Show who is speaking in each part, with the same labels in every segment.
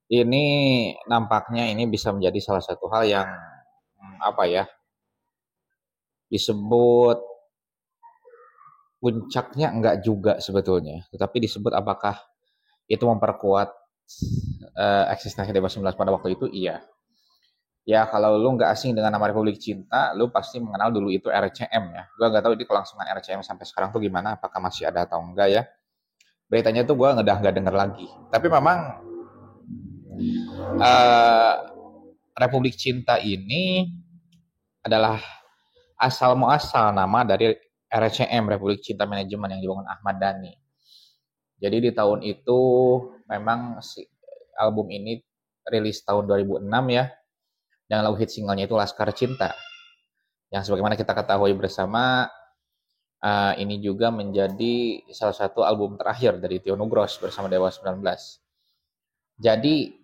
Speaker 1: Ini nampaknya ini bisa menjadi salah satu hal yang apa ya disebut puncaknya enggak juga sebetulnya, tetapi disebut apakah itu memperkuat eksistensi Dewa 19 pada waktu itu. Iya. Ya kalau lu nggak asing dengan nama Republik Cinta, lu pasti mengenal dulu itu RCM ya. Gua nggak tahu di kelangsungan RCM sampai sekarang tuh gimana, apakah masih ada atau enggak ya. Beritanya tuh gua udah nggak denger lagi. Tapi memang eh, Republik Cinta ini adalah asal muasal nama dari RCM, Republik Cinta Manajemen, yang dibangun Ahmad Dhani. Jadi di tahun itu memang si album ini rilis tahun 2006 ya, dan lagu hit singlenya itu Laskar Cinta. Yang sebagaimana kita ketahui bersama, ini juga menjadi salah satu album terakhir dari Tio Nugros bersama Dewa 19. Jadi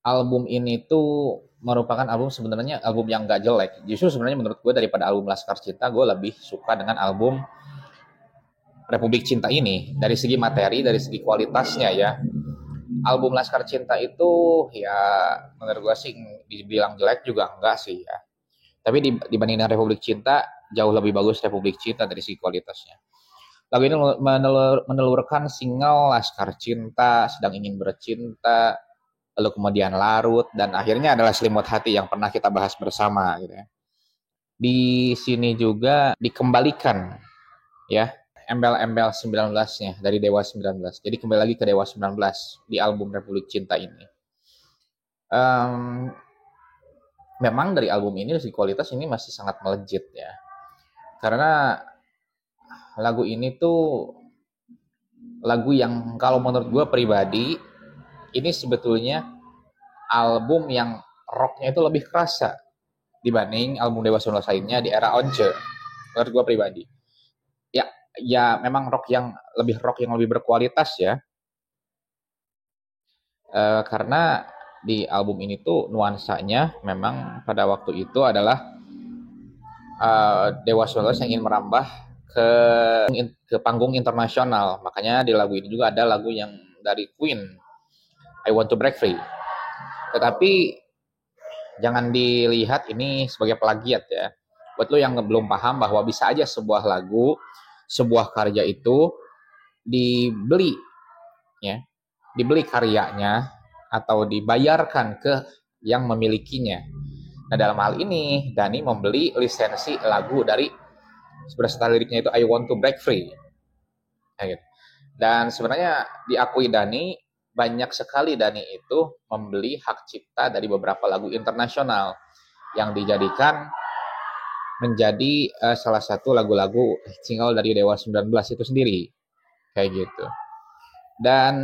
Speaker 1: album ini tuh merupakan album, sebenarnya album yang gak jelek. Justru sebenarnya menurut gue daripada album Laskar Cinta, gue lebih suka dengan album Republik Cinta ini. Dari segi materi, dari segi kualitasnya ya. Album Laskar Cinta itu ya menurut gue sih dibilang jelek juga enggak sih ya. Tapi dibanding dengan Republik Cinta, jauh lebih bagus Republik Cinta dari segi kualitasnya. Lagu ini menelurkan single Laskar Cinta, Sedang Ingin Bercinta, lalu kemudian Larut, dan akhirnya adalah Selimut Hati yang pernah kita bahas bersama gitu ya. Di sini juga dikembalikan ya embel-embel 19-nya dari Dewa 19. Jadi kembali lagi ke Dewa 19 di album Republik Cinta ini. Um, Memang dari album ini segi kualitas ini masih sangat melejit ya. Karena lagu ini tuh lagu yang kalau menurut gue pribadi ini sebetulnya album yang rocknya itu lebih kerasa dibanding album Dewa 19 lainnya di era Once. Menurut gue pribadi. Ya, ya memang rock yang lebih berkualitas ya. Karena di album ini tuh nuansanya memang pada waktu itu adalah Dewa 19 yang ingin merambah ke panggung internasional. Makanya di lagu ini juga ada lagu yang dari Queen, I Want to Break Free. Tetapi jangan dilihat ini sebagai plagiat ya. Buat lo yang belum paham bahwa bisa aja sebuah lagu, sebuah karya itu dibeli ya, dibeli karyanya atau dibayarkan ke yang memilikinya. Nah dalam hal ini Dhani membeli lisensi lagu dari berdasarkan liriknya itu I Want to Break Free. Dan sebenarnya diakui Dhani, banyak sekali Dhani itu membeli hak cipta dari beberapa lagu internasional yang dijadikan menjadi salah satu lagu-lagu single dari Dewa 19 itu sendiri. Kayak gitu. Dan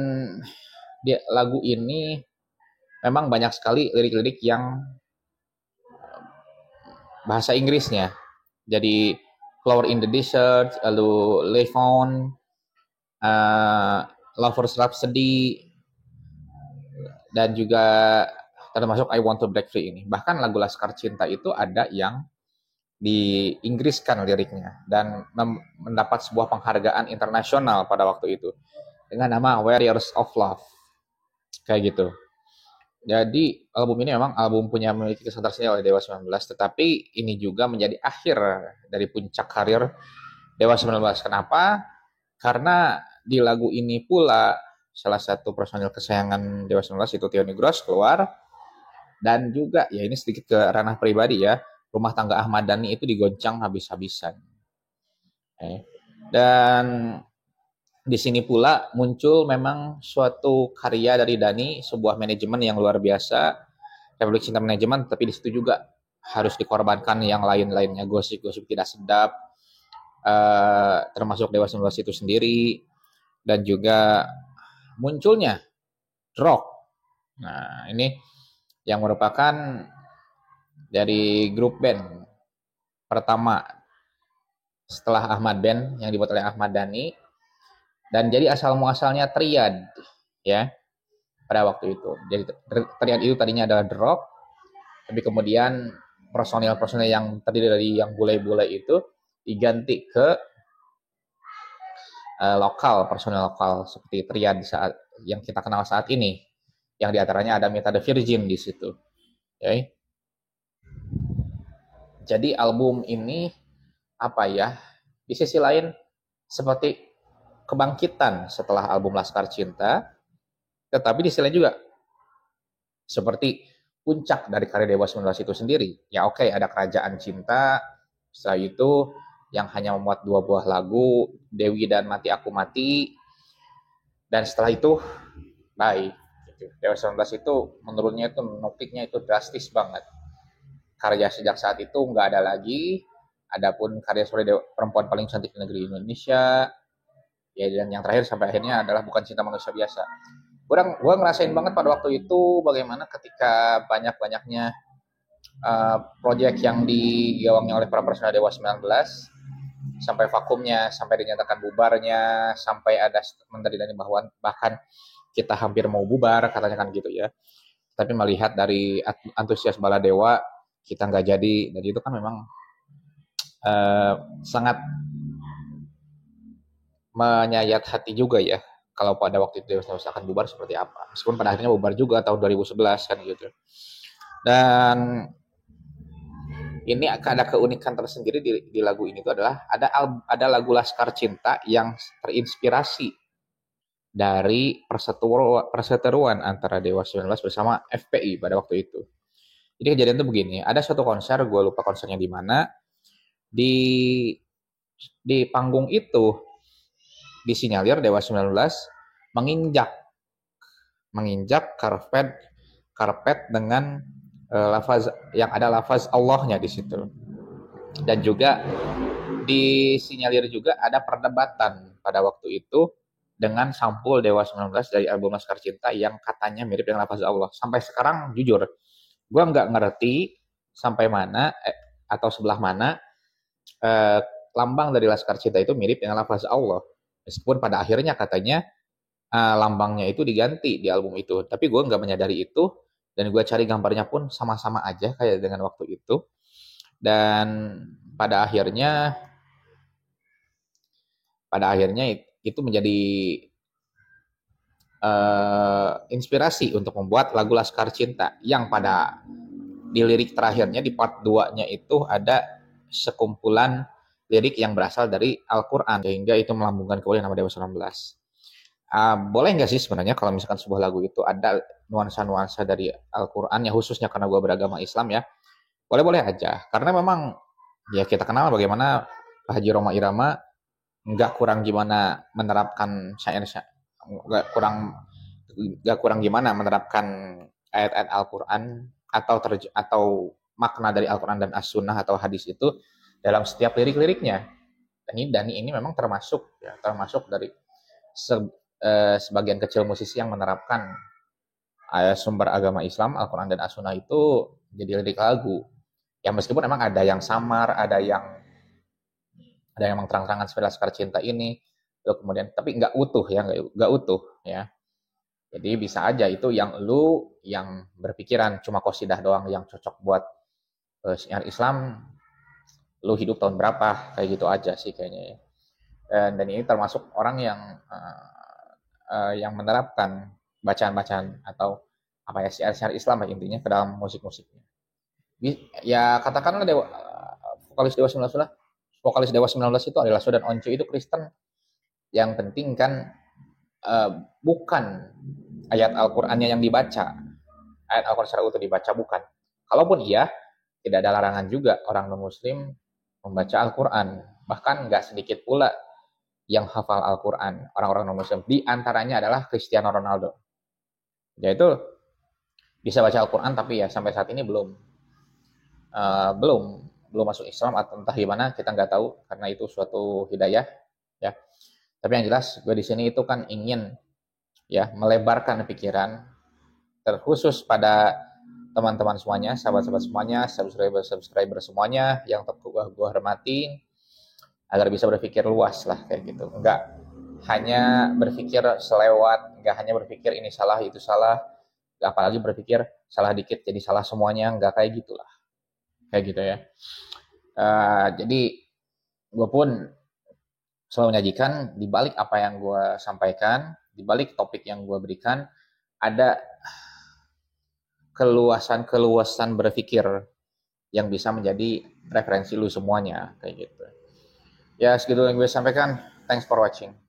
Speaker 1: lagu ini memang banyak sekali lirik-lirik yang bahasa Inggrisnya. Jadi Flower in the Desert, lalu Live On, Lover's Rhapsody, dan juga termasuk I Want to Break Free ini. Bahkan lagu Laskar Cinta itu ada yang diinggriskan liriknya dan mendapat sebuah penghargaan internasional pada waktu itu dengan nama Warriors of Love. Kayak gitu. Jadi album ini memang album punya memiliki kesan tersendiri oleh Dewa 19, tetapi ini juga menjadi akhir dari puncak karir Dewa 19. Kenapa? Karena di lagu ini pula salah satu personil kesayangan Dewa 19 itu Tio Nigros keluar, dan juga ya ini sedikit ke ranah pribadi ya, rumah tangga Ahmad Dhani itu digoncang habis-habisan. Dan di sini pula muncul memang suatu karya dari Dhani, sebuah manajemen yang luar biasa, Republik Cinta Manajemen, tapi di situ juga harus dikorbankan yang lain-lainnya, gosip-gosip tidak sedap, termasuk Dewa 19 itu sendiri, dan juga munculnya Rock. Nah, ini yang merupakan dari grup band pertama setelah Ahmad Band yang dibuat oleh Ahmad Dhani, dan jadi asal muasalnya Triad ya pada waktu itu. Jadi Triad itu tadinya adalah The Rock, tapi kemudian personil-personil yang terdiri dari yang bule-bule itu diganti ke personil lokal seperti Triad saat yang kita kenal saat ini. yang diantaranya ada Mita the Virgin di situ. Okay. Jadi album ini apa ya? Di sisi lain seperti kebangkitan setelah album Laskar Cinta, tetapi di sisi lain juga seperti puncak dari karya Dewa 19 itu sendiri. Ya oke, ada Kerajaan Cinta, setelah itu yang hanya memuat 2 buah lagu, Dewi dan Mati Aku Mati, dan setelah itu bye. Dewa 19 itu menurunnya itu nukiknya itu drastis banget. Karya sejak saat itu nggak ada lagi. Adapun karya sebagai perempuan paling cantik di negeri Indonesia, ya dan yang terakhir sampai akhirnya adalah Bukan Cinta Manusia Biasa. Gue ngerasain banget pada waktu itu bagaimana ketika banyak-banyaknya proyek yang digawangi oleh para personel Dewa 19 sampai vakumnya, sampai dinyatakan bubarnya, sampai ada statement dari Dhani bahwa bahkan kita hampir mau bubar katanya kan gitu ya. Tapi melihat dari antusias bala dewa kita nggak jadi, dan itu kan memang sangat menyayat hati juga ya kalau pada waktu itu Dewa akan bubar seperti apa. Meskipun pada akhirnya bubar juga tahun 2011 kan gitu. Dan ini ada keunikan tersendiri di lagu ini itu adalah ada lagu Laskar Cinta yang terinspirasi dari perseteruan antara Dewa 19 bersama FPI pada waktu itu. Jadi kejadian itu begini, ada suatu konser, gue lupa konsernya di mana, di panggung itu disinyalir Dewa 19 menginjak karpet dengan lafaz yang ada lafaz Allahnya di situ. Dan juga disinyalir juga ada perdebatan pada waktu itu dengan sampul Dewa 19 dari album Laskar Cinta yang katanya mirip dengan lafaz Allah. Sampai sekarang jujur, gue nggak ngerti sampai mana atau sebelah mana lambang dari Laskar Cinta itu mirip dengan lafaz Allah. Meskipun pada akhirnya katanya lambangnya itu diganti di album itu. Tapi gue nggak menyadari itu, dan gue cari gambarnya pun sama-sama aja kayak dengan waktu itu. Dan pada akhirnya itu menjadi inspirasi untuk membuat lagu Laskar Cinta yang pada di lirik terakhirnya di part 2-nya itu ada sekumpulan lirik yang berasal dari Al-Quran sehingga itu melambungkan kembali nama Dewa 19. Boleh nggak sih sebenarnya kalau misalkan sebuah lagu itu ada nuansa-nuansa dari Al-Quran ya, khususnya karena gue beragama Islam ya, boleh-boleh aja karena memang ya kita kenal bagaimana Pak Haji Rhoma Irama nggak kurang gimana menerapkan syair, nggak kurang gimana menerapkan ayat-ayat Al-Quran atau makna dari Al-Quran dan As-Sunnah atau hadis itu dalam setiap lirik-liriknya. Dan ini memang termasuk dari sebagian kecil musisi yang menerapkan sumber agama Islam, Al-Quran dan As-Sunnah itu jadi lirik lagu. Ya meskipun memang ada yang samar, ada yang memang terang-terangan seperti Laskar Cinta ini, kemudian tapi nggak utuh ya. Jadi bisa aja itu yang berpikiran cuma qasidah doang yang cocok buat syiar Islam, lu hidup tahun berapa, kayak gitu aja sih kayaknya ya. Dan ini termasuk orang yang menerapkan bacaan-bacaan atau apa ya syiar Islam intinya ke dalam musik-musiknya. Ya katakanlah vokalis Dewa 19 itu adalah Sodan Once, itu Kristen. Yang penting kan bukan ayat Al-Qur'annya yang dibaca, ayat Al-Qur'an secara utuh dibaca, bukan. Kalaupun iya, tidak ada larangan juga orang non-muslim membaca Al-Quran. Bahkan nggak sedikit pula yang hafal Al-Quran, orang-orang non-muslim. Di antaranya adalah Cristiano Ronaldo. Yaitu bisa baca Al-Quran, tapi ya sampai saat ini belum masuk Islam atau entah gimana, kita nggak tahu, karena itu suatu hidayah ya. Tapi yang jelas gue di sini itu kan ingin ya melebarkan pikiran terkhusus pada teman-teman semuanya, sahabat-sahabat semuanya, subscriber semuanya yang gue hormati, agar bisa berpikir luas lah kayak gitu. Enggak hanya berpikir selewat, enggak hanya berpikir ini salah itu salah, apalagi berpikir salah dikit jadi salah semuanya, enggak kayak gitulah. Kayak gitu ya. Jadi gue pun selalu menyajikan di balik apa yang gue sampaikan, di balik topik yang gue berikan, ada keluasan berpikir yang bisa menjadi referensi lu semuanya kayak gitu. Ya segitu yang gue sampaikan. Thanks for watching.